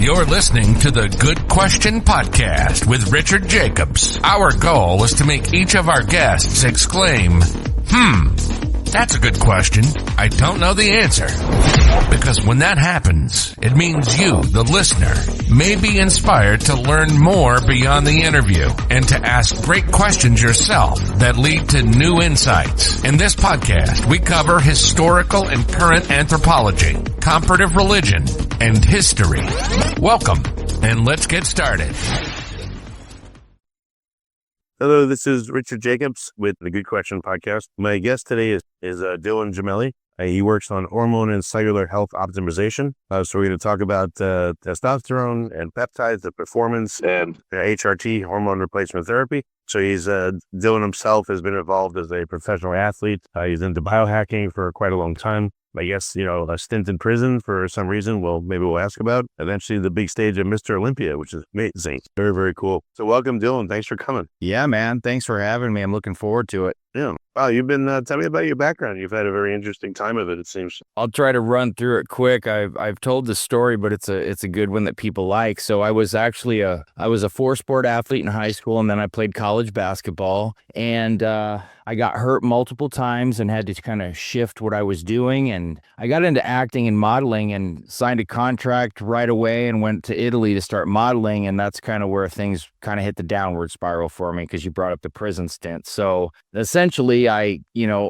You're listening to the Good Question Podcast with Richard Jacobs. Our goal is to make each of our guests exclaim, that's a good question. I don't know the answer. Because when that happens, it means you, the listener, may be inspired to learn more beyond the interview and to ask great questions yourself that lead to new insights. In this podcast, we cover historical and current anthropology, comparative religion, and history. Welcome, and let's get started. Hello, this is Richard Jacobs with the Good Question Podcast. My guest today is Dylan Gemelli. He works on hormone and cellular health optimization. So we're going to talk about testosterone and peptides, the performance, and HRT, hormone replacement therapy. So Dylan himself has been involved as a professional athlete. He's into biohacking for quite a long time. I guess, a stint in prison for some reason, maybe we'll ask about. Eventually the big stage of Mr. Olympia, which is amazing. Very, very cool. So welcome, Dylan. Thanks for coming. Yeah, man. Thanks for having me. I'm looking forward to it. Yeah. Wow, you've been, tell me about your background. You've had a very interesting time of it, it seems. I'll try to run through it quick. I've told the story, but it's a good one that people like. So I was actually a 4-sport athlete in high school, and then I played college basketball, and I got hurt multiple times and had to kind of shift what I was doing. And I got into acting and modeling and signed a contract right away and went to Italy to start modeling. And that's kind of where things kind of hit the downward spiral for me, because you brought up the prison stint. So essentially I,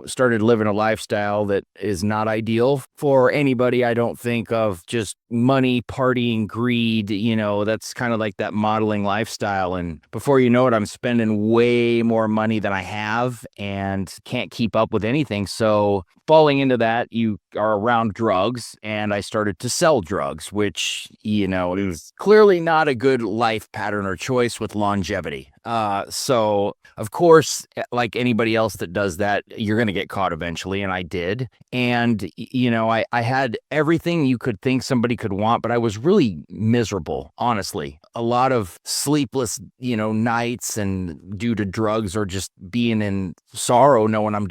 started living a lifestyle that is not ideal for anybody. I don't think of just money, partying, greed, that's kind of like that modeling lifestyle. And before you know it, I'm spending way more money than I have and can't keep up with anything. So falling into that, you are around drugs, and I started to sell drugs, which, is clearly not a good life pattern or choice with longevity. So of course, like anybody else that does that, you're going to get caught eventually. And I did. And, I had everything you could think somebody could want, but I was really miserable, honestly. A lot of sleepless, nights, and due to drugs or just being in sorrow, knowing I'm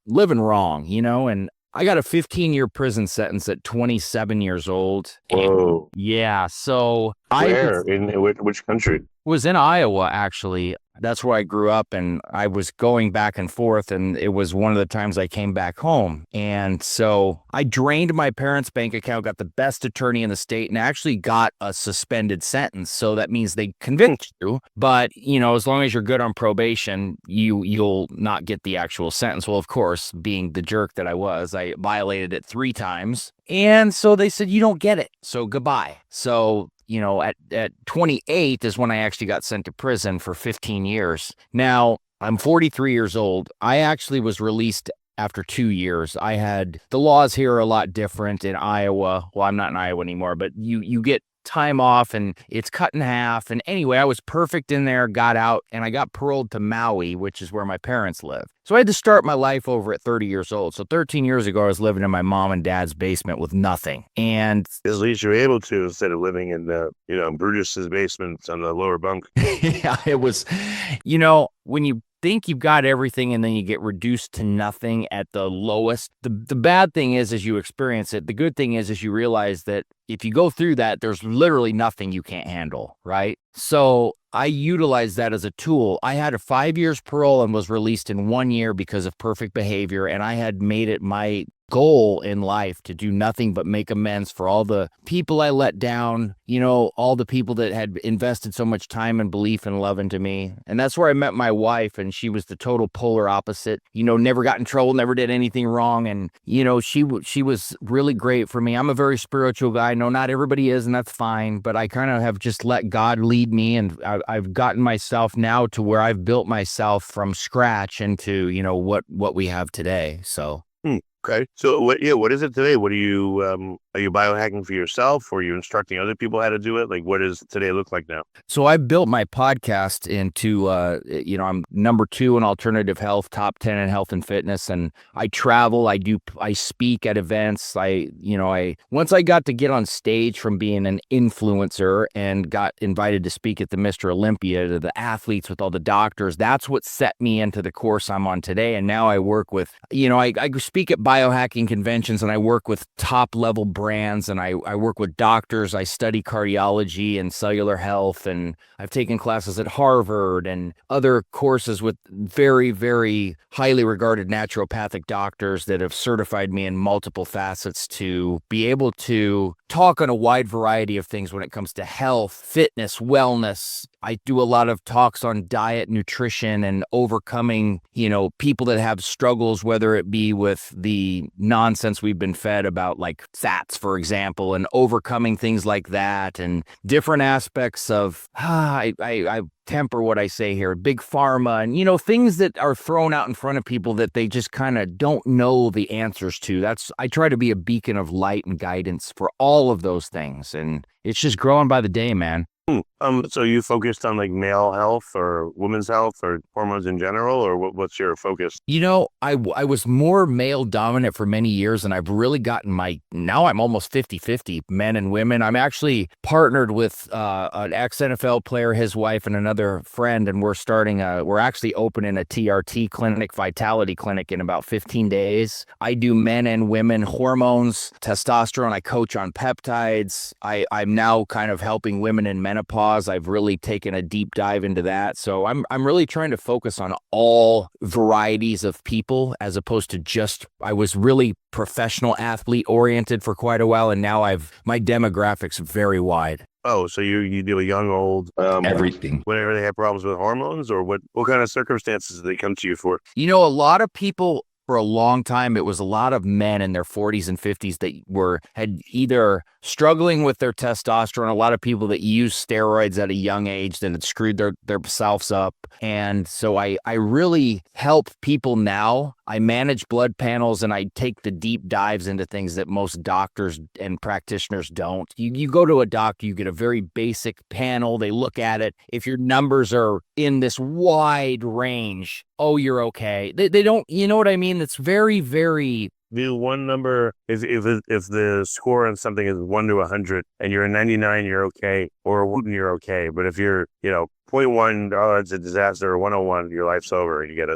living wrong, and I got a 15-year prison sentence at 27 years old. Whoa. Yeah. So Where? In which country? Was in Iowa, actually. That's where I grew up, and I was going back and forth, and it was one of the times I came back home. And so I drained my parents' bank account, got the best attorney in the state, and actually got a suspended sentence. So that means they convict you, but, as long as you're good on probation, you'll not get the actual sentence. Well, of course, being the jerk that I was, I violated it 3 times. And so they said, you don't get it. So goodbye. So at 28 is when I actually got sent to prison for 15 years. Now, I'm 43 years old. I actually was released after 2 years. The laws here are a lot different in Iowa. Well, I'm not in Iowa anymore, but you get time off and it's cut in half. And anyway, I was perfect in there, got out, and I got paroled to Maui, which is where my parents live. So I had to start my life over at 30 years old. So 13 years ago, I was living in my mom and dad's basement with nothing. And at least you were able to, instead of living in Brutus's basement on the lower bunk. Yeah, it was, when you think you've got everything and then you get reduced to nothing at the lowest. The bad thing is, as you experience it, the good thing is you realize that if you go through that, there's literally nothing you can't handle, right? So I utilized that as a tool. I had a 5 years parole and was released in 1 year because of perfect behavior. And I had made it my goal in life to do nothing but make amends for all the people I let down, all the people that had invested so much time and belief and love into me. And that's where I met my wife, and she was the total polar opposite, never got in trouble, never did anything wrong. And, she was really great for me. I'm a very spiritual guy. No, not everybody is, and that's fine. But I kind of have just let God lead me. And I've gotten myself now to where I've built myself from scratch into, what we have today. So. Okay. So what is it today? What are you biohacking for yourself, or are you instructing other people how to do it? Like, what does today look like now? So I built my podcast into, I'm number 2 in alternative health, top 10 in health and fitness. And I travel, I speak at events. Once I got to get on stage from being an influencer and got invited to speak at the Mr. Olympia, to the athletes with all the doctors, that's what set me into the course I'm on today. And now I work with, I speak at biohacking conventions and I work with top level brands and I work with doctors. I study cardiology and cellular health, and I've taken classes at Harvard and other courses with very, very highly regarded naturopathic doctors that have certified me in multiple facets to be able to talk on a wide variety of things when it comes to health, fitness, wellness. I do a lot of talks on diet, nutrition, and overcoming, people that have struggles, whether it be with the nonsense we've been fed about like fats, for example, and overcoming things like that and different aspects of, I temper what I say here, big pharma and, things that are thrown out in front of people that they just kind of don't know the answers to. I try to be a beacon of light and guidance for all of those things. And it's just growing by the day, man. So you focused on like male health or women's health or hormones in general, or what's your focus? I was more male dominant for many years, and I've really gotten now I'm almost 50-50 men and women. I'm actually partnered with an ex-NFL player, his wife, and another friend, and we're actually opening a TRT clinic, vitality clinic, in about 15 days. I do men and women hormones, testosterone. I coach on peptides. I'm now kind of helping women in menopause. I've really taken a deep dive into that. So I'm really trying to focus on all varieties of people as opposed to I was really professional athlete oriented for quite a while. And now my demographics very wide. Oh, so you do a young, old, everything. Whenever they have problems with hormones, or what kind of circumstances do they come to you for? A lot of people, for a long time, it was a lot of men in their 40s and 50s that had either struggling with their testosterone, a lot of people that use steroids at a young age that had screwed themselves up. And so I really help people now. I manage blood panels and I take the deep dives into things that most doctors and practitioners don't. You go to a doctor, you get a very basic panel. They look at it. If your numbers are in this wide range, oh, you're okay. They don't, you know what I mean? It's very, very... Do one number, if the score on something is 1 to 100 and you're a 99, you're okay, or a 1, you're okay. But if you're, 0.1, oh, it's a disaster, or 101, your life's over, and you get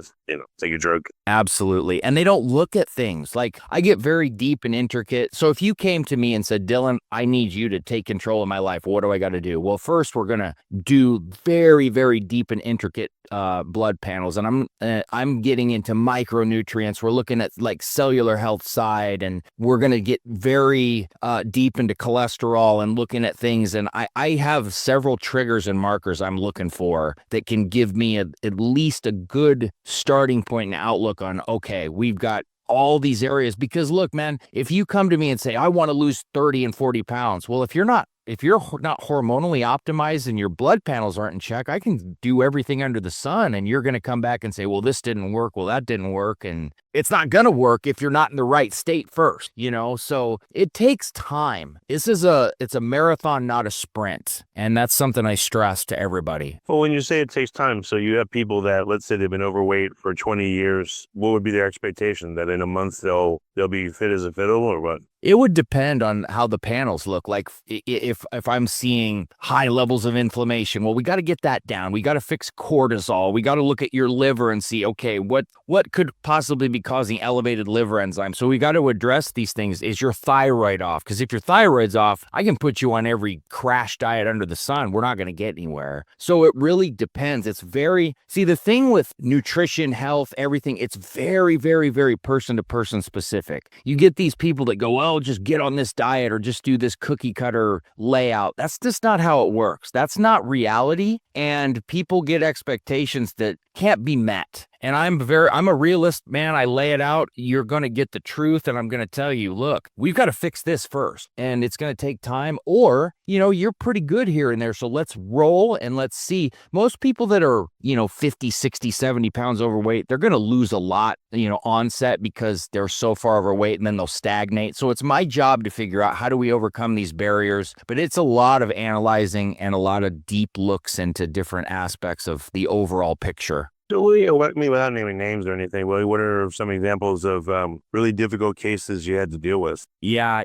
take a drug. Absolutely. And they don't look at things. Like, I get very deep and intricate. So if you came to me and said, Dylan, I need you to take control of my life, what do I got to do? Well, first, we're going to do very, very deep and intricate blood panels. And I'm getting into micronutrients. We're looking at like cellular health side, and we're going to get very deep into cholesterol and looking at things. And I have several triggers and markers I'm looking for that can give me at least a good starting point and outlook on, okay, we've got all these areas. Because look, man, if you come to me and say, I want to lose 30 and 40 pounds, well, if you're not hormonally optimized and your blood panels aren't in check, I can do everything under the sun, and you're going to come back and say, well, this didn't work. Well, that didn't work. And it's not going to work if you're not in the right state first, so it takes time. It's a marathon, not a sprint. And that's something I stress to everybody. Well, when you say it takes time, so you have people that, let's say they've been overweight for 20 years, what would be their expectation? That in a month they'll be fit as a fiddle, or what? It would depend on how the panels look. Like if I'm seeing high levels of inflammation, well, we got to get that down. We got to fix cortisol. We got to look at your liver and see, okay, what could possibly be causing elevated liver enzymes? So we got to address these things. Is your thyroid off? Because if your thyroid's off, I can put you on every crash diet under the sun. We're not going to get anywhere. So it really depends. The thing with nutrition, health, everything, it's very, very, very person to person specific. You get these people that go, well, just get on this diet or just do this cookie cutter layout. That's just not how it works. That's not reality. And people get expectations that can't be met. And I'm a realist, man. I lay it out. You're going to get the truth. And I'm going to tell you, look, we've got to fix this first. And it's going to take time. Or, you're pretty good here and there. So let's roll and let's see. Most people that are, 50, 60, 70 pounds overweight, they're going to lose a lot, onset because they're so far overweight, and then they'll stagnate. So it's my job to figure out, how do we overcome these barriers? But it's a lot of analyzing and a lot of deep looks into different aspects of the overall picture. So, without naming names or anything, what are some examples of really difficult cases you had to deal with? Yeah,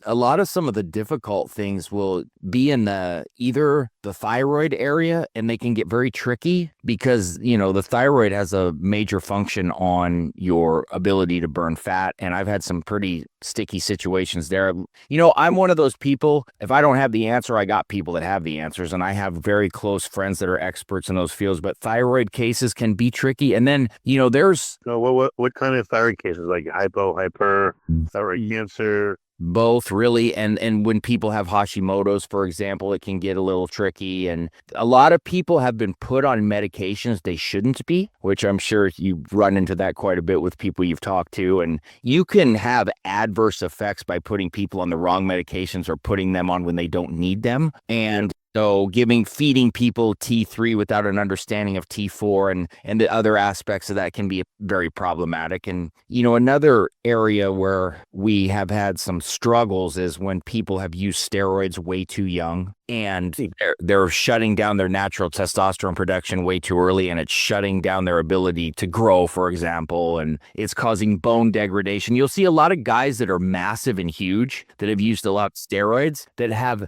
a lot of some of the difficult things will be in either the thyroid area, and they can get very tricky because, the thyroid has a major function on your ability to burn fat. And I've had some pretty sticky situations there. I'm one of those people, if I don't have the answer, I got people that have the answers, and I have very close friends that are experts in those fields, but thyroid cases can be tricky. And then, there's... No, what kind of thyroid cases? Like hyper, thyroid cancer? Both, really. And when people have Hashimoto's, for example, it can get a little tricky. And a lot of people have been put on medications they shouldn't be, which I'm sure you run into that quite a bit with people you've talked to. And you can have adverse effects by putting people on the wrong medications or putting them on when they don't need them. And so feeding people T3 without an understanding of T4 and the other aspects of that can be very problematic. And, another area where we have had some struggles is when people have used steroids way too young, and they're shutting down their natural testosterone production way too early, and it's shutting down their ability to grow, for example, and it's causing bone degradation. You'll see a lot of guys that are massive and huge that have used a lot of steroids that have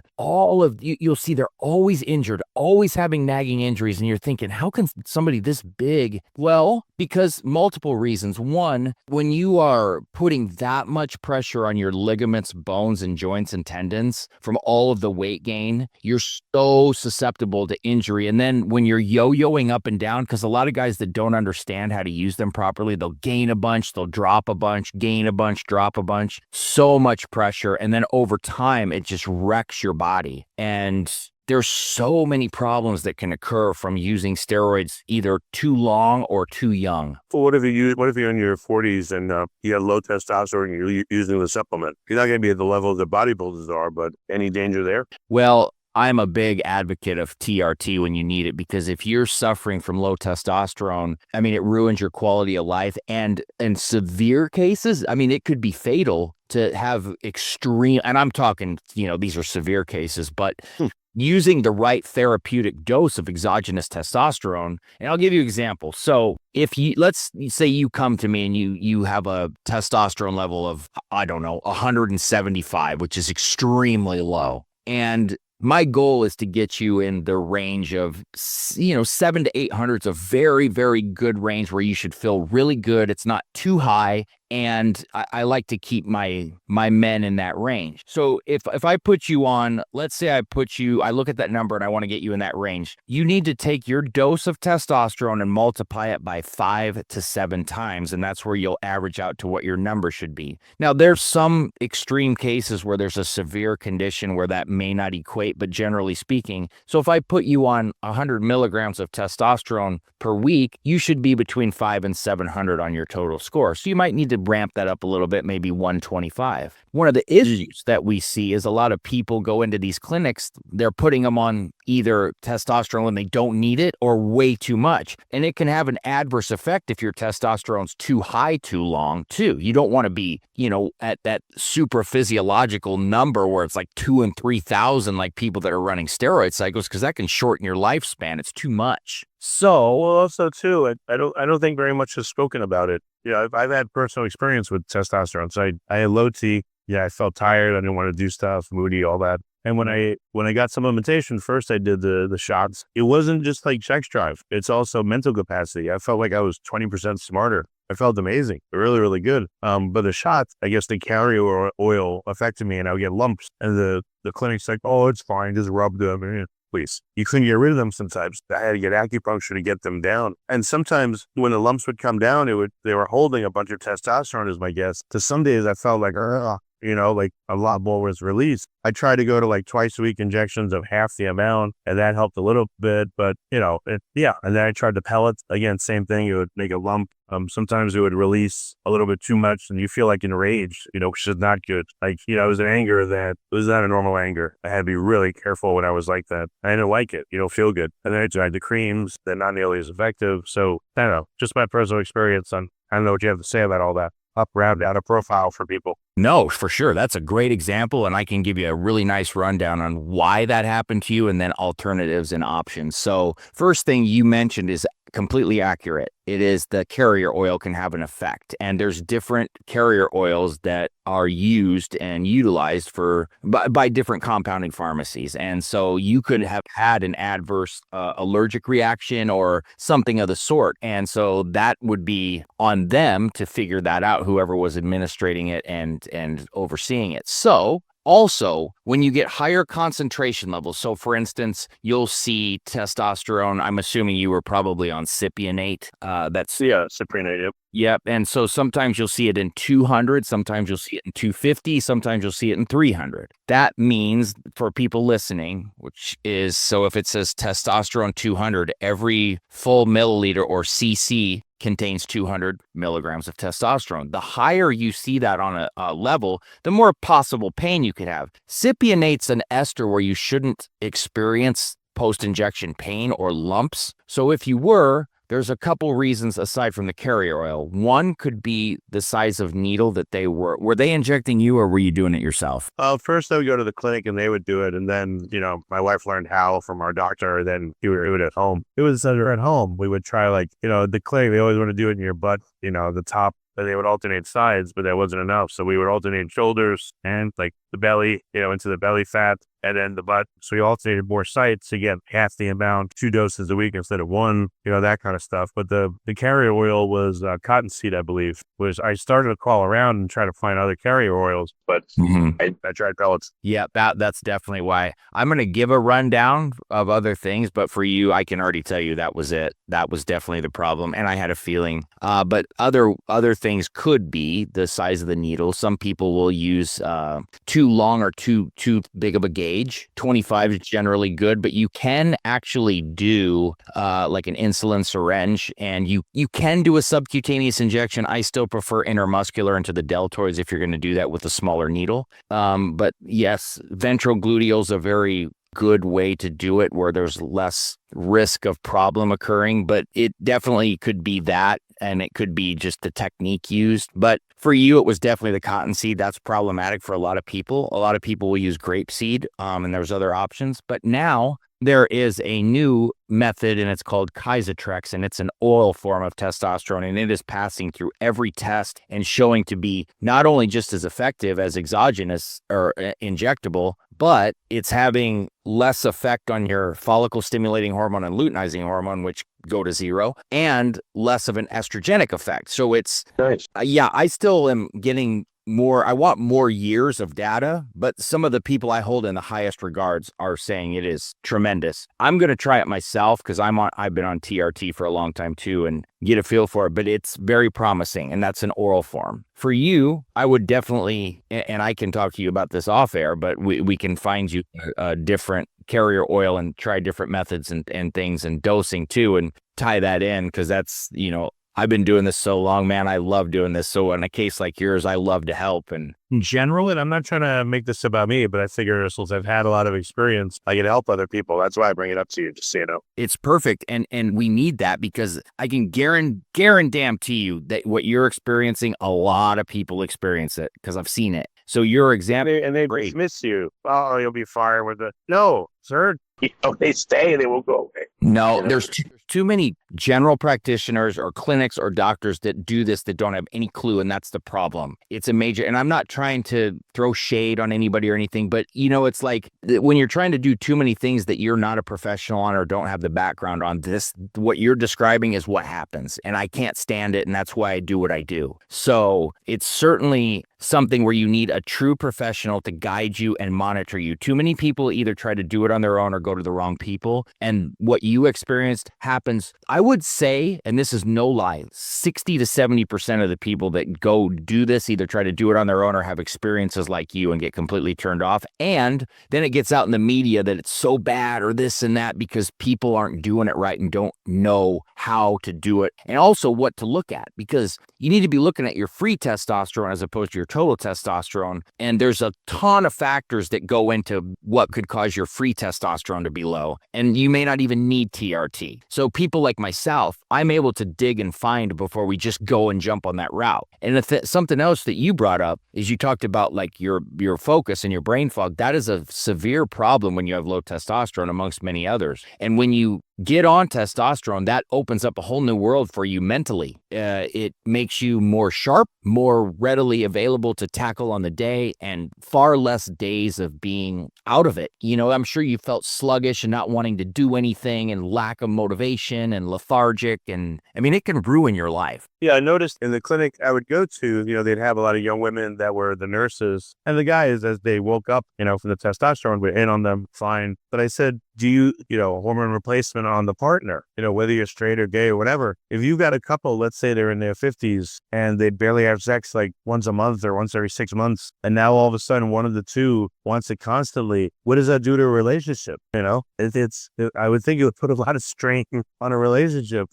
you'll see they're always injured, always having nagging injuries, and you're thinking, how can somebody this big? Well, because multiple reasons. One, when you are putting that much pressure on your ligaments, bones, and joints and tendons from all of the weight gain, you're so susceptible to injury. And then when you're yo-yoing up and down, because a lot of guys that don't understand how to use them properly, they'll gain a bunch, they'll drop a bunch, gain a bunch, drop a bunch, so much pressure. And then over time, it just wrecks your body. And there's so many problems that can occur from using steroids either too long or too young. Well, what if you're in your 40s and you have low testosterone and you're using the supplement? You're not going to be at the level the bodybuilders are, but any danger there? Well, I'm a big advocate of TRT when you need it, because if you're suffering from low testosterone, it ruins your quality of life. And in severe cases, it could be fatal to have extreme, and I'm talking, these are severe cases, but using the right therapeutic dose of exogenous testosterone. And I'll give you an example. So let's say you come to me and you have a testosterone level of, 175, which is extremely low. And my goal is to get you in the range of, 700 to 800 is a very, very good range where you should feel really good. It's not too high. And I like to keep my men in that range. So if I put you on, let's say I look at that number and I want to get you in that range, you need to take your dose of testosterone and multiply it by 5 to 7 times. And that's where you'll average out to what your number should be. Now, there's some extreme cases where there's a severe condition where that may not equate, but generally speaking, so if I put you on 100 milligrams of testosterone per week, you should be between 500 and 700 on your total score. So you might need to ramp that up a little bit, maybe 125. One of the issues that we see is a lot of people go into these clinics, they're putting them on either testosterone when they don't need it or way too much. And it can have an adverse effect if your testosterone's too high too long too. You don't want to be, at that super physiological number where it's like 2,000 and 3,000 like people that are running steroid cycles, because that can shorten your lifespan. It's too much. So, well, also too, I don't think very much is spoken about it. I've had personal experience with testosterone. So I had low T. Yeah, I felt tired. I didn't want to do stuff, moody, all that. And when I got supplementation, first I did the shots. It wasn't just like sex drive. It's also mental capacity. I felt like I was 20% smarter. I felt amazing, really, really good. But the shots, I guess the carrier oil affected me, and I would get lumps. And the clinic's like, oh, it's fine, just rub them. Please. You couldn't get rid of them sometimes. I had to get acupuncture to get them down. And sometimes when the lumps would come down, they were holding a bunch of testosterone, as my guess. So some days I felt like, like a lot more was released. I tried to go to like twice a week injections of half the amount, and that helped a little bit, but And then I tried the pellets. Again, same thing. It would make a lump. Sometimes it would release a little bit too much and you feel like enraged, which is not good. Like, it was an anger that was not a normal anger. I had to be really careful when I was like that. I didn't like it. You don't feel good. And then I tried the creams. They're not nearly as effective. So I don't know, just my personal experience on, I don't know what you have to say about all that. Round out a profile for people. No, for sure. That's a great example. And I can give you a really nice rundown on why that happened to you and then alternatives and options. So first thing you mentioned is completely accurate. It is the carrier oil can have an effect. And there's different carrier oils that are used and utilized by different compounding pharmacies. And so you could have had an adverse allergic reaction or something of the sort. And so that would be on them to figure that out, whoever was administrating it and overseeing it. So also, when you get higher concentration levels, so for instance, you'll see testosterone. I'm assuming you were probably on cypionate. Cypionate. Yep. Yep. And so sometimes you'll see it in 200, sometimes you'll see it in 250, sometimes you'll see it in 300. That means for people listening, which is, so if it says testosterone 200, every full milliliter or cc contains 200 milligrams of testosterone. The higher you see that on a level, the more possible pain you could have. Cypionate's an ester where you shouldn't experience post-injection pain or lumps. So if you were, there's a couple reasons aside from the carrier oil. One could be the size of needle that they were. Were they injecting you or were you doing it yourself? First I would go to the clinic and they would do it. And then, my wife learned how from our doctor. Then he would do it at home. It was at home. We would try the clinic, they always want to do it in your butt, the top. They would alternate sides, but that wasn't enough. So we would alternate shoulders and the belly, into the belly fat and then the butt. So we alternated more sites to get half the amount, 2 doses a week instead of 1, that kind of stuff. But the carrier oil was cottonseed, I believe, I started to call around and try to find other carrier oils, but I tried pellets. Yeah, that's definitely why. I'm going to give a rundown of other things, but for you, I can already tell you that was it. That was definitely the problem. And I had a feeling, but other things could be the size of the needle. Some people will use too long or too big of a gauge. 25 is generally good, but you can actually do like an insulin syringe, and you can do a subcutaneous injection. I still prefer intermuscular into the deltoids if you're going to do that with a smaller needle. But yes, ventral gluteal is a very good way to do it where there's less risk of problem occurring, but it definitely could be that, and it could be just the technique used. But for you, it was definitely the cottonseed. That's problematic for a lot of people. A lot of people will use grapeseed, and there's other options. But now there is a new method, and it's called Kysotrex, and it's an oil form of testosterone, and it is passing through every test and showing to be not only just as effective as exogenous or injectable, but it's having less effect on your follicle stimulating hormone and luteinizing hormone, which go to 0, and less of an estrogenic effect. So it's nice. I still am getting more. I want more years of data, but some of the people I hold in the highest regards are saying it is tremendous. I'm going to try it myself because I've been on TRT for a long time too and get a feel for it, but it's very promising, and that's an oral form. For you, I would definitely, and I can talk to you about this off air, but we can find you a different carrier oil and try different methods and things and dosing too, and tie that in, because that's, I've been doing this so long, man. I love doing this. So in a case like yours, I love to help. And in general, and I'm not trying to make this about me, but I figure since I've had a lot of experience, I can help other people. That's why I bring it up to you, just so you know. It's perfect. And we need that, because I can guarantee you that what you're experiencing, a lot of people experience it, because I've seen it. So your example, and they dismiss you. Oh, you'll be fired with no, sir. They stay, they will go away. No, there's too many general practitioners or clinics or doctors that do this that don't have any clue, and that's the problem. It's a major, and I'm not trying to throw shade on anybody or anything, but it's like when you're trying to do too many things that you're not a professional on or don't have the background on, this, what you're describing is what happens, and I can't stand it, and that's why I do what I do. So it's certainly something where you need a true professional to guide you and monitor you. Too many people either try to do it on their own or go to the wrong people. And what you experienced happens, I would say, and this is no lie, 60 to 70% of the people that go do this either try to do it on their own or have experiences like you and get completely turned off. And then it gets out in the media that it's so bad or this and that because people aren't doing it right and don't know how to do it. And also what to look at, because you need to be looking at your free testosterone as opposed to your total testosterone. And there's a ton of factors that go into what could cause your free testosterone to be low. And you may not even need TRT. So people like myself, I'm able to dig and find before we just go and jump on that route. And something else that you brought up is you talked about like your focus and your brain fog. That is a severe problem when you have low testosterone, amongst many others. And when you get on testosterone. That opens up a whole new world for you mentally. It makes you more sharp, more readily available to tackle on the day, and far less days of being out of it. I'm sure you felt sluggish and not wanting to do anything and lack of motivation and lethargic. And I mean, it can ruin your life. Yeah, I noticed in the clinic I would go to, they'd have a lot of young women that were the nurses, and the guys, as they woke up, from the testosterone, we're in on them, fine. But I said, do you, hormone replacement on the partner, whether you're straight or gay or whatever. If you've got a couple, let's say they're in their 50s and they barely have sex like once a month or once every 6 months, and now all of a sudden one of the two wants it constantly, what does that do to a relationship? I would think it would put a lot of strain on a relationship.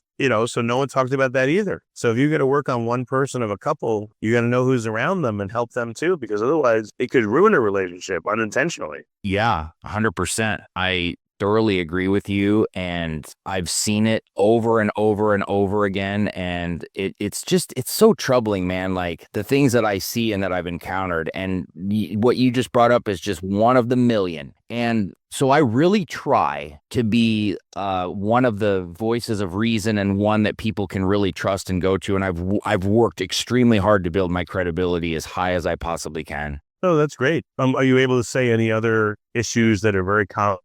So no one talked about that either. So if you're going to work on one person of a couple, you got to know who's around them and help them too, because otherwise it could ruin a relationship unintentionally. Yeah, 100%. I thoroughly agree with you, and I've seen it over and over and over again, and it's so troubling, man, like the things that I see and that I've encountered, and what you just brought up is just one of the million. And so I really try to be one of the voices of reason and one that people can really trust and go to, and I've worked extremely hard to build my credibility as high as I possibly can. Oh, that's great. Are you able to say any other issues that are very common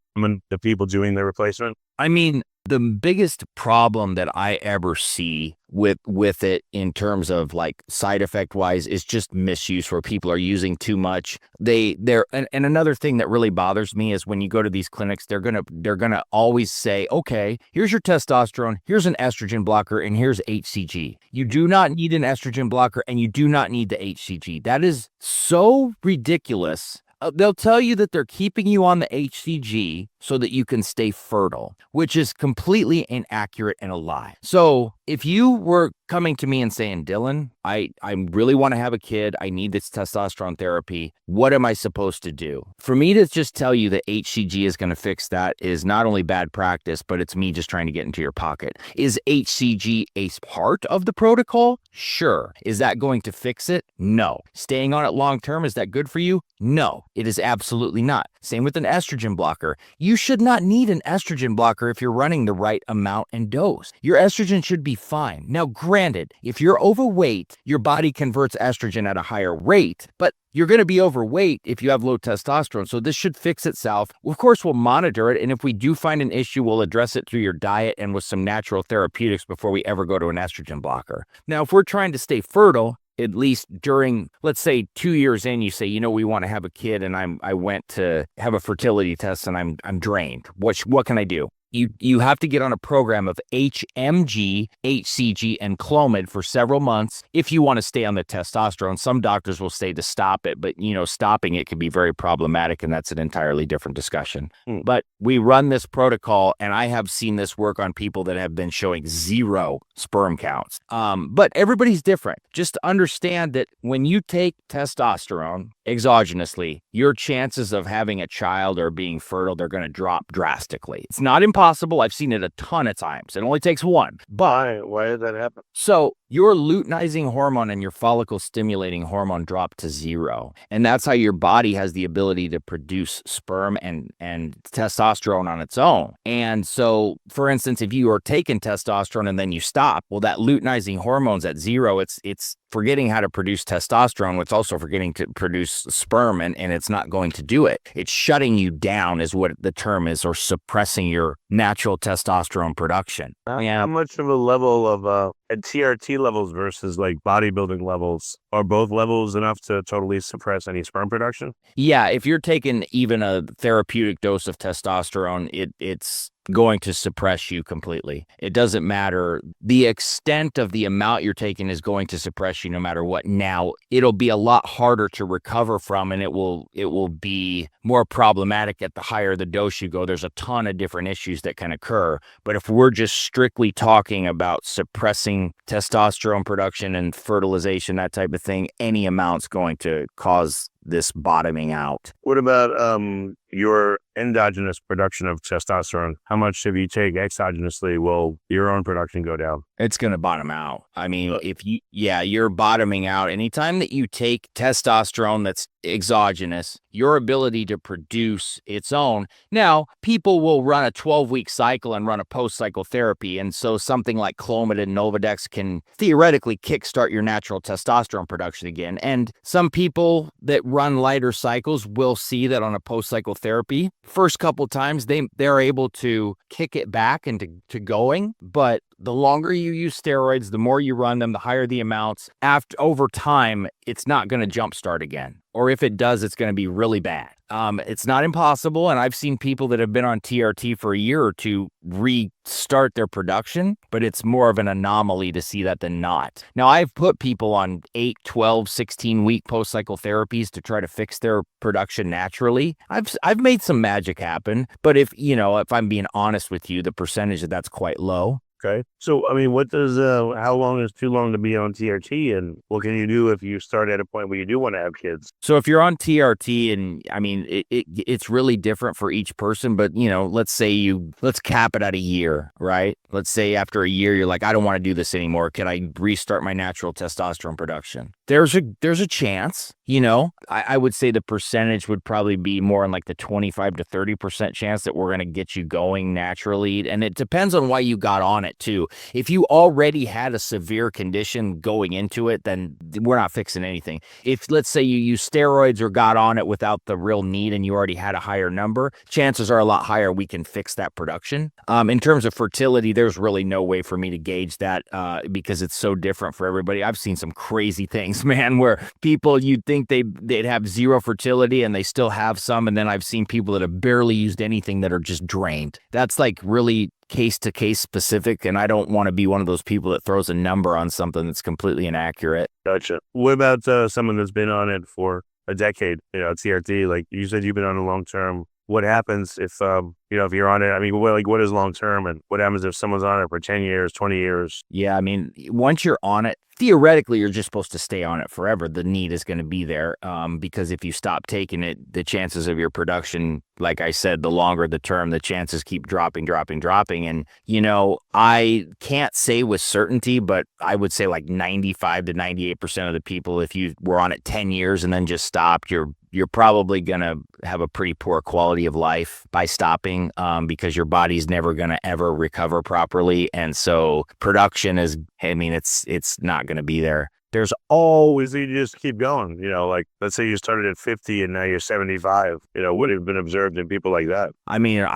to people doing the replacement? I mean, the biggest problem that I ever see with it in terms of like side effect wise is just misuse, where people are using too much. And another thing that really bothers me is when you go to these clinics, they're gonna always say, okay, here's your testosterone, here's an estrogen blocker, and here's HCG. You do not need an estrogen blocker, and you do not need the HCG. That is so ridiculous. They'll tell you that they're keeping you on the HCG so that you can stay fertile, which is completely inaccurate and a lie. So if you were coming to me and saying, Dylan, I really want to have a kid, I need this testosterone therapy, what am I supposed to do? For me to just tell you that HCG is going to fix that is not only bad practice, but it's me just trying to get into your pocket. Is HCG a part of the protocol? Sure. Is that going to fix it? No. Staying on it long term, is that good for you? No, it is absolutely not. Same with an estrogen blocker. You should not need an estrogen blocker if you're running the right amount and dose. Your estrogen should be fine. Now, granted, if you're overweight, your body converts estrogen at a higher rate, but you're going to be overweight if you have low testosterone. So this should fix itself. Of course, we'll monitor it. And if we do find an issue, we'll address it through your diet and with some natural therapeutics before we ever go to an estrogen blocker. Now, if we're trying to stay fertile, at least during, let's say 2 years in, you say, we want to have a kid, and I went to have a fertility test and I'm drained. What can I do? You have to get on a program of HMG, HCG, and Clomid for several months if you want to stay on the testosterone. Some doctors will say to stop it, but stopping it can be very problematic, and that's an entirely different discussion. But we run this protocol, and I have seen this work on people that have been showing 0 sperm counts. But everybody's different. Just understand that when you take testosterone exogenously, your chances of having a child or being fertile, they're going to drop drastically. It's not impossible. I've seen it a ton of times. It only takes one. But why did that happen? So your luteinizing hormone and your follicle stimulating hormone drop to 0. And that's how your body has the ability to produce sperm and testosterone on its own. And so, for instance, if you are taking testosterone and then you stop, well, that luteinizing hormone's at 0. It's forgetting how to produce testosterone. It's also forgetting to produce sperm, and it's not going to do it. It's shutting you down is what the term is, or suppressing your natural testosterone production. How much of a level of at TRT levels versus like bodybuilding levels, are both levels enough to totally suppress any sperm production? Yeah, if you're taking even a therapeutic dose of testosterone, it's going to suppress you completely. It doesn't matter. The extent of the amount you're taking is going to suppress you no matter what. Now, it'll be a lot harder to recover from, and it will be more problematic at the higher the dose you go. There's a ton of different issues that can occur. But if we're just strictly talking about suppressing testosterone production and fertilization, that type of thing, any amount's going to cause this bottoming out. What about your endogenous production of testosterone, how much if you take exogenously will your own production go down? It's going to bottom out. I mean, you're bottoming out. Anytime that you take testosterone that's exogenous, your ability to produce its own. Now, people will run a 12-week cycle and run a post-cycle therapy. And so something like Clomid and Novadex can theoretically kickstart your natural testosterone production again. And some people that run lighter cycles will see that on a post-cycle therapy. First couple times, they're able to kick it back into going. But the longer you use steroids, the more you run them, the higher the amounts. Over time, it's not going to jumpstart again. Or if it does, it's going to be really bad. It's not impossible. And I've seen people that have been on TRT for a year or two restart their production, but it's more of an anomaly to see that than not. Now, I've put people on 8, 12, 16-week post-cycle therapies to try to fix their production naturally. I've made some magic happen, but if I'm being honest with you, the percentage of that's quite low. Okay. So, I mean, what does, how long is too long to be on TRT, and what can you do if you start at a point where you do want to have kids? So if you're on TRT, and I mean, it's really different for each person, but let's cap it at a year, right? Let's say after a year, you're like, I don't want to do this anymore. Can I restart my natural testosterone production? There's a chance, I would say the percentage would probably be more in like the 25 to 30% chance that we're going to get you going naturally. And it depends on why you got on it too. If you already had a severe condition going into it, then we're not fixing anything. If let's say you use steroids or got on it without the real need and you already had a higher number, chances are a lot higher we can fix that production. In terms of fertility, there's really no way for me to gauge that because it's so different for everybody. I've seen some crazy things, man, where people you'd think they'd have zero fertility and they still have some. And then I've seen people that have barely used anything that are just drained. That's like really case to case specific. And I don't want to be one of those people that throws a number on something that's completely inaccurate. Gotcha. What about someone that's been on it for a decade, TRT, like you said, you've been on a long term. What happens if, if you're on it? I mean, what is long term, and what happens if someone's on it for 10 years, 20 years? Yeah, I mean, once you're on it, theoretically, you're just supposed to stay on it forever. The need is going to be there because if you stop taking it, the chances of your production, like I said, the longer the term, the chances keep dropping. And, I can't say with certainty, but I would say like 95 to 98% of the people, if you were on it 10 years and then just stopped, you're probably going to have a pretty poor quality of life by stopping because your body's never going to ever recover properly. And so production it's not going to be there. There's always, you just keep going, like let's say you started at 50 and now you're 75, what have been observed in people like that? I mean,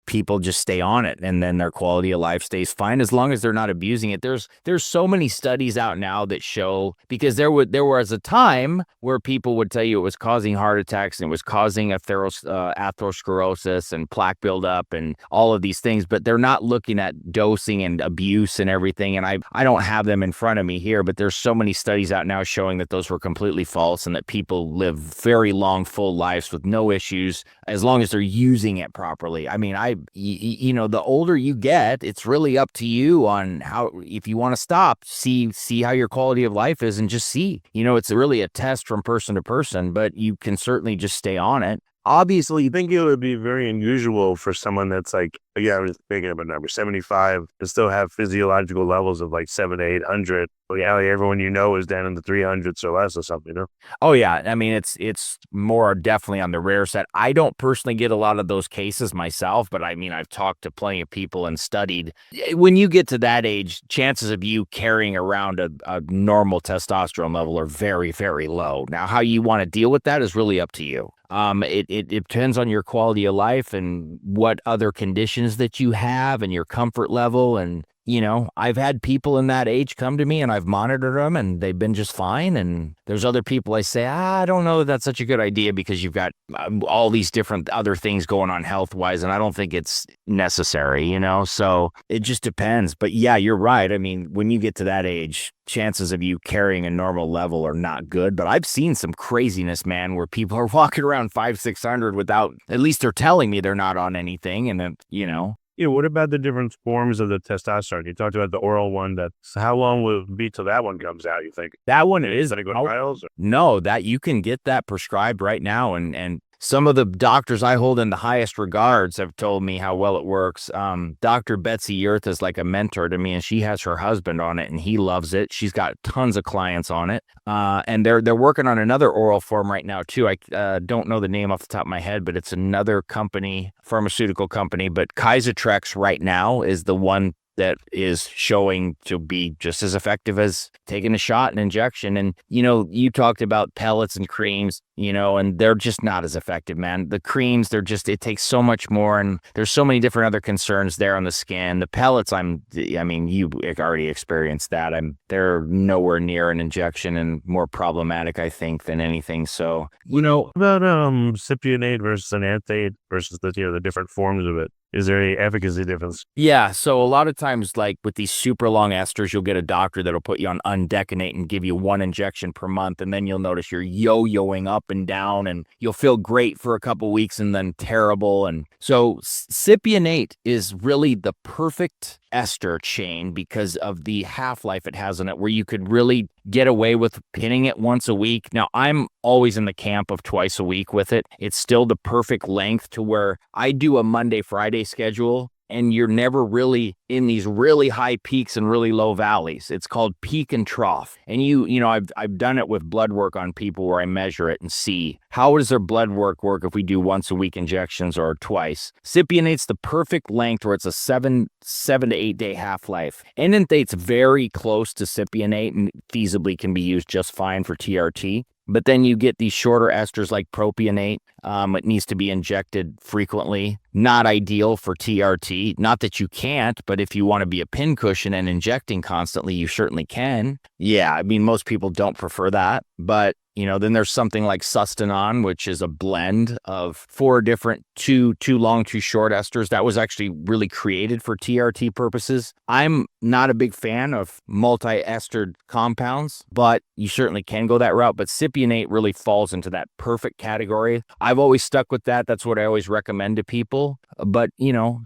people just stay on it and then their quality of life stays fine as long as they're not abusing it. There's so many studies out now that show, because there was a time where people would tell you it was causing heart attacks and it was causing atherosclerosis and plaque buildup and all of these things, but they're not looking at dosing and abuse and everything. And I don't have them in front of me here, but there's so many studies out now showing that those were completely false and that people live very long, full lives with no issues as long as they're using it properly. I mean, the older you get, it's really up to you on how, if you want to stop, see how your quality of life is and just see, it's really a test from person to person, but you can certainly just stay on it. Obviously, you think it would be very unusual for someone that's like, again, I was thinking of a number, 75, and still have physiological levels of like 700 to 800. But yeah, like everyone is down in the 300s or less or something, Oh yeah, I mean it's more definitely on the rare side. I don't personally get a lot of those cases myself, but I mean I've talked to plenty of people and studied. When you get to that age, chances of you carrying around a normal testosterone level are very, very low. Now, how you want to deal with that is really up to you. It depends on your quality of life and what other conditions that you have and your comfort level. And, I've had people in that age come to me and I've monitored them and they've been just fine. And there's other people I say, I don't know if that's such a good idea because you've got all these different other things going on health wise. And I don't think it's necessary, so it just depends. But yeah, you're right. I mean, when you get to that age, chances of you carrying a normal level are not good. But I've seen some craziness, man, where people are walking around 500-600 without, at least they're telling me they're not on anything. And then, what about the different forms of the testosterone? You talked about the oral one. How long will it be till that one comes out, you think? That one is. Go to trials? No, that you can get that prescribed right now. And some of the doctors I hold in the highest regards have told me how well it works. Dr. Betsy Yurth is like a mentor to me, and she has her husband on it, and he loves it. She's got tons of clients on it, and they're working on another oral form right now too. I don't know the name off the top of my head, but it's another company, pharmaceutical company. But Kysotrex right now is the one that is showing to be just as effective as taking a shot and injection. And, you talked about pellets and creams, and they're just not as effective, man. The creams, it takes so much more, and there's so many different other concerns there on the skin. The pellets, you already experienced that. They're nowhere near an injection and more problematic, I think, than anything. So, about cypionate versus enanthate versus the different forms of it. Is there any efficacy difference? Yeah. So a lot of times, like with these super long esters, you'll get a doctor that'll put you on undecanate and give you one injection per month. And then you'll notice you're yo-yoing up and down, and you'll feel great for a couple weeks and then terrible. And so cypionate is really the perfect ester chain because of the half-life it has in it, where you could really get away with pinning it once a week. Now, I'm always in the camp of twice a week with it. It's still the perfect length to where I do a Monday, Friday schedule, and you're never really in these really high peaks and really low valleys. It's called peak and trough. And I've done it with blood work on people where I measure it and see how does their blood work if we do once a week injections or twice. Cypionate's the perfect length where it's a 7 to 8 day half-life. Enanthate's very close to cypionate and feasibly can be used just fine for TRT. But then you get these shorter esters like propionate. It needs to be injected frequently. Not ideal for TRT. Not that you can't, but if you want to be a pincushion and injecting constantly, you certainly can. Yeah, most people don't prefer that. But, then there's something like Sustanon, which is a blend of 4 different too long, too short esters. That was actually really created for TRT purposes. I'm not a big fan of multi-estered compounds, but you certainly can go that route. But cypionate really falls into that perfect category. I've always stuck with that. That's what I always recommend to people. But,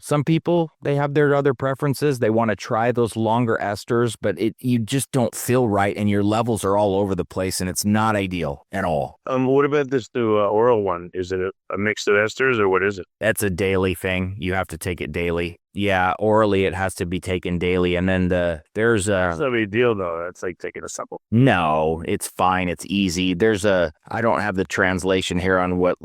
some people, they have their other preferences. They want to try those longer esters, but you just don't feel right, and your levels are all over the place, and it's not ideal at all. What about this new oral one? Is it a mix of esters, or what is it? That's a daily thing. You have to take it daily. Yeah, orally it has to be taken daily, and then there's a. It's no big deal though. That's like taking a supplement. No, it's fine. It's easy. I don't have the translation here on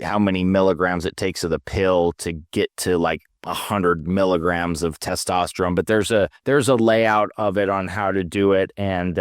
how many milligrams it takes of the pill to get to 100 milligrams of testosterone, but there's a layout of it on how to do it, and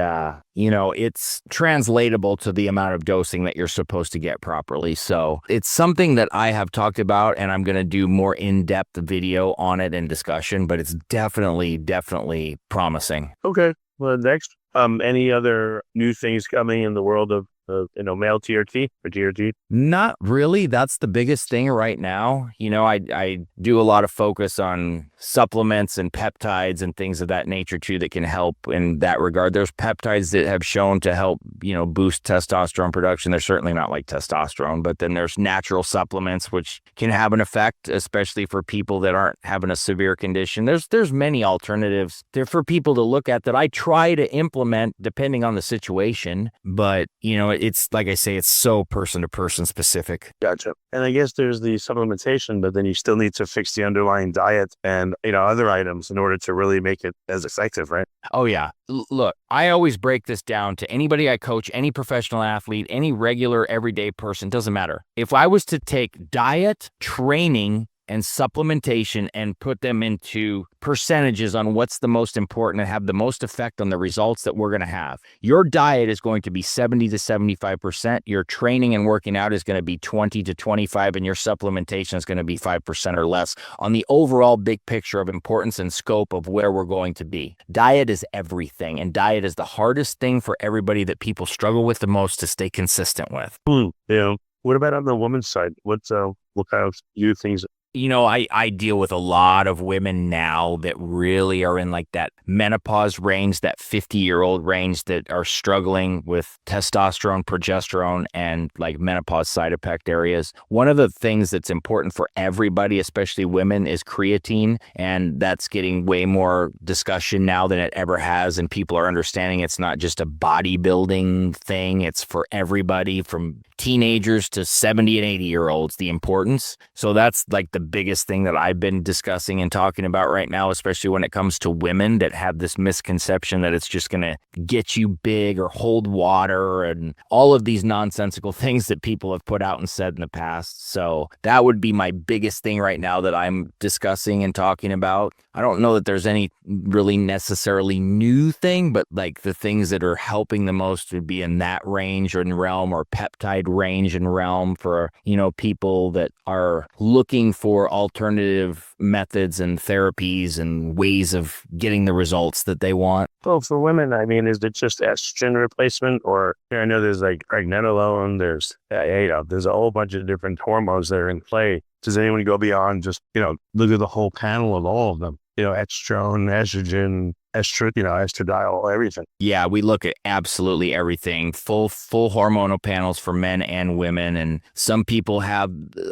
it's translatable to the amount of dosing that you're supposed to get properly. So it's something that I have talked about, and I'm going to do more in-depth video on it and discussion, but it's definitely promising. Okay. Well, next, any other new things coming in the world of male TRT or TRT? Not really. That's the biggest thing right now. I do a lot of focus on supplements and peptides and things of that nature too that can help in that regard. There's peptides that have shown to help, boost testosterone production. They're certainly not like testosterone, but then there's natural supplements which can have an effect, especially for people that aren't having a severe condition. There's many alternatives there for people to look at that I try to implement depending on the situation, but it's like I say, it's so person to person specific. Gotcha. And I guess there's the supplementation, but then you still need to fix the underlying diet and, other items in order to really make it as effective, right? Oh, yeah. Look, I always break this down to anybody I coach, any professional athlete, any regular everyday person, doesn't matter. If I was to take diet, training, and supplementation and put them into percentages on what's the most important and have the most effect on the results that we're going to have. Your diet is going to be 70 to 75%. Your training and working out is going to be 20 to 25, and your supplementation is going to be 5% or less on the overall big picture of importance and scope of where we're going to be. Diet is everything, and diet is the hardest thing for everybody that people struggle with the most to stay consistent with. Yeah. What about on the woman's side? What kind of new things? I deal with a lot of women now that really are in that menopause range, that 50-year-old range, that are struggling with testosterone, progesterone, and menopause side effect areas. One of the things that's important for everybody, especially women, is creatine, and that's getting way more discussion now than it ever has, and people are understanding it's not just a bodybuilding thing. It's for everybody from teenagers to 70 and 80-year-olds, the importance. So that's like the biggest thing that I've been discussing and talking about right now, especially when it comes to women that have this misconception that it's just going to get you big or hold water and all of these nonsensical things that people have put out and said in the past. So that would be my biggest thing right now that I'm discussing and talking about. I don't know that there's any really necessarily new thing, but like the things that are helping the most would be in that range or in realm, or peptide range and realm for, people that are looking for alternative methods and therapies and ways of getting the results that they want. Well, for women, I mean, is it just estrogen replacement, or I know there's like pregnenolone, there's a whole bunch of different hormones that are in play. Does anyone go beyond just, look at the whole panel of all of them? Estrone, estrogen, estradiol, everything. Yeah, we look at absolutely everything, full hormonal panels for men and women. And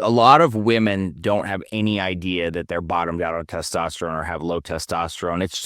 a lot of women don't have any idea that they're bottomed out on testosterone or have low testosterone. It's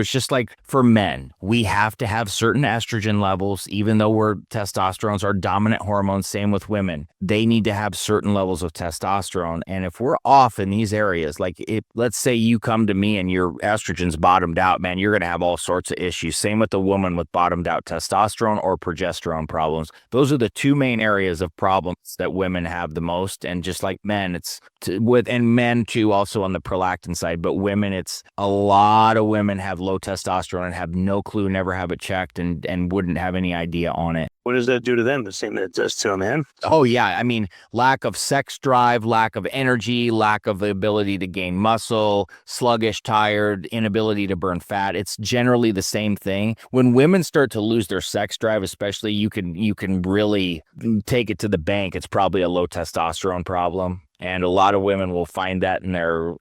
just like for men, we have to have certain estrogen levels, even though testosterone's our dominant hormone. Same with women. They need to have certain levels of testosterone. And if we're off in these areas, like let's say you come to me and your estrogen's bottomed out, man, you're going to have all sorts of issues. Same with the woman with bottomed out testosterone or progesterone problems. Those are the two main areas of problems that women have the most. And just like men, and men too, also on the prolactin side, but women, it's a lot of women have low testosterone and have no clue, never have it checked, and wouldn't have any idea on it. What does that do to them? The same that it does to a man? Oh, yeah. I mean, lack of sex drive, lack of energy, lack of the ability to gain muscle, sluggish, tired, inability to burn fat. It's generally the same thing. When women start to lose their sex drive, especially, you can really take it to the bank. It's probably a low testosterone problem. And a lot of women will find that in their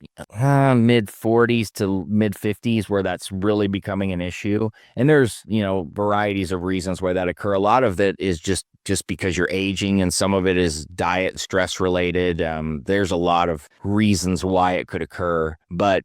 mid 40s to mid 50s where that's really becoming an issue. And there's, varieties of reasons why that occur. A lot of it is just because you're aging, and some of it is diet, stress related. There's a lot of reasons why it could occur. But,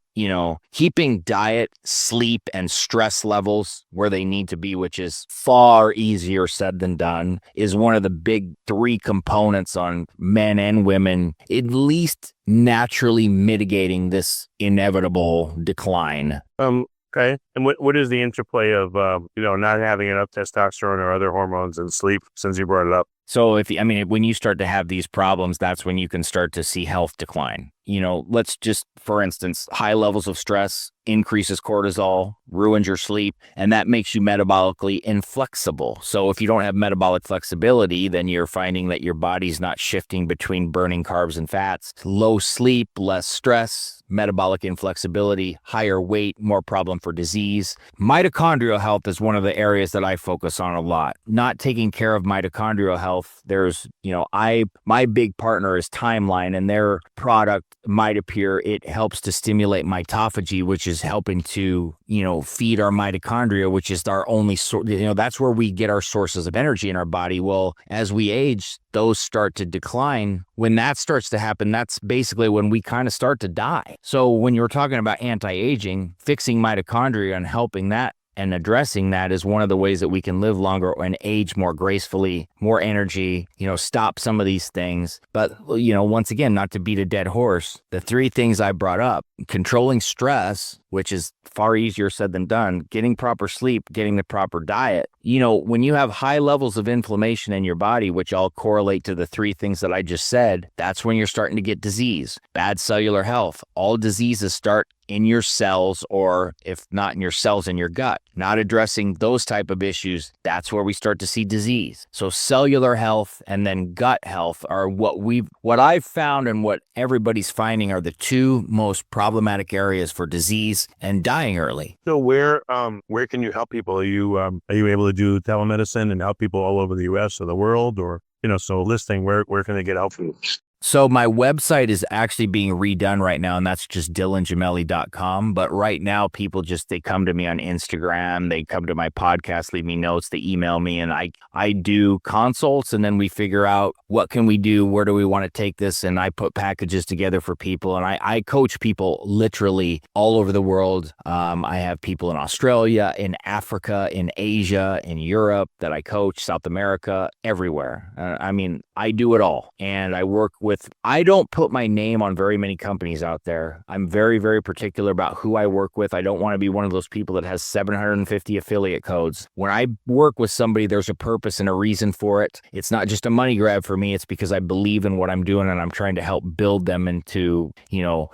keeping diet, sleep, and stress levels where they need to be, which is far easier said than done, is one of the big 3 components on men and women, at least naturally mitigating this inevitable decline. Okay. And what is the interplay of, not having enough testosterone or other hormones and sleep, since you brought it up? So when you start to have these problems, that's when you can start to see health decline. Let's just, for instance, high levels of stress increases cortisol, ruins your sleep, and that makes you metabolically inflexible. So if you don't have metabolic flexibility, then you're finding that your body's not shifting between burning carbs and fats. Low sleep, less stress, metabolic inflexibility, higher weight, more problem for disease. Mitochondrial health is one of the areas that I focus on a lot. Not taking care of mitochondrial health, there's, my big partner is Timeline, and their product, MitoPure, it helps to stimulate mitophagy, which is helping to, feed our mitochondria, which is our only source. That's where we get our sources of energy in our body. Well, as we age, those start to decline. When that starts to happen, that's basically when we kind of start to die. So when you're talking about anti-aging, fixing mitochondria and helping that and addressing that is one of the ways that we can live longer and age more gracefully, more energy, stop some of these things. But, once again, not to beat a dead horse, the 3 things I brought up, controlling stress, which is far easier said than done, getting proper sleep, getting the proper diet. When you have high levels of inflammation in your body, which all correlate to the 3 things that I just said, that's when you're starting to get disease, bad cellular health. All diseases start in your cells, or if not in your cells, in your gut. Not addressing those type of issues, that's where we start to see disease. So cellular health and then gut health are what I've found and what everybody's finding are the 2 most problematic areas for disease and dying early. So where can you help people? Are you able to do telemedicine and help people all over the U.S. or the world, or so listing where can they get help from you? So my website is actually being redone right now, and that's just dylangemelli.com. But right now, people they come to me on Instagram, they come to my podcast, leave me notes, they email me, and I do consults, and then we figure out what can we do, where do we want to take this, and I put packages together for people, and I coach people literally all over the world. I have people in Australia, in Africa, in Asia, in Europe that I coach, South America, everywhere. I mean, I do it all, and I don't put my name on very many companies out there. I'm very, very particular about who I work with. I don't want to be one of those people that has 750 affiliate codes. When I work with somebody, there's a purpose and a reason for it. It's not just a money grab for me. It's because I believe in what I'm doing, and I'm trying to help build them into,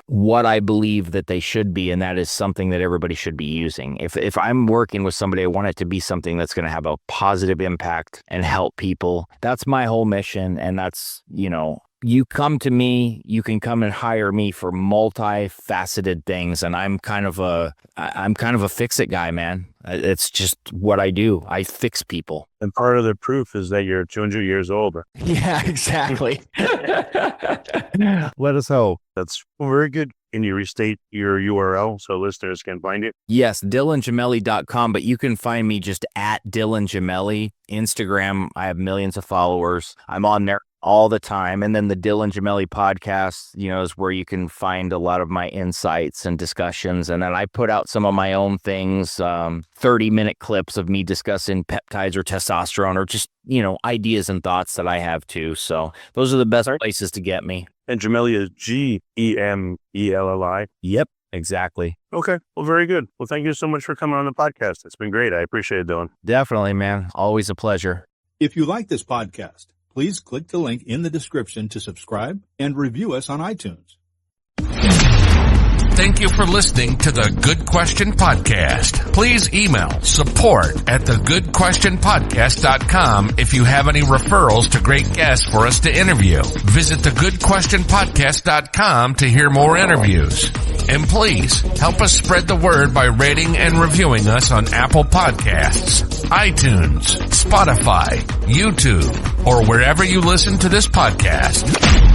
what I believe that they should be. And that is something that everybody should be using. If I'm working with somebody, I want it to be something that's going to have a positive impact and help people. That's my whole mission. And that's, you come to me, you can come and hire me for multifaceted things. And I'm kind of a fix-it guy, man. It's just what I do. I fix people. And part of the proof is that you're 200 years old. Yeah, exactly. Let us know. That's very good. Can you restate your URL so listeners can find it? Yes, dylangemelli.com, but you can find me just at Dylan Gemelli. Instagram, I have millions of followers. I'm on there all the time. And then the Dylan Gemelli Podcast, is where you can find a lot of my insights and discussions. And then I put out some of my own things, 30-minute clips of me discussing peptides or testosterone or just, ideas and thoughts that I have too. So those are the best places to get me. And Gemelli is Gemelli. Yep, exactly. Okay. Well, very good. Well, thank you so much for coming on the podcast. It's been great. I appreciate it, Dylan. Definitely, man. Always a pleasure. If you like this podcast, please click the link in the description to subscribe and review us on iTunes. Thank you for listening to the Good Question Podcast. Please email support@thegoodquestionpodcast.com if you have any referrals to great guests for us to interview. Visit thegoodquestionpodcast.com to hear more interviews. And please help us spread the word by rating and reviewing us on Apple Podcasts, iTunes, Spotify, YouTube, or wherever you listen to this podcast.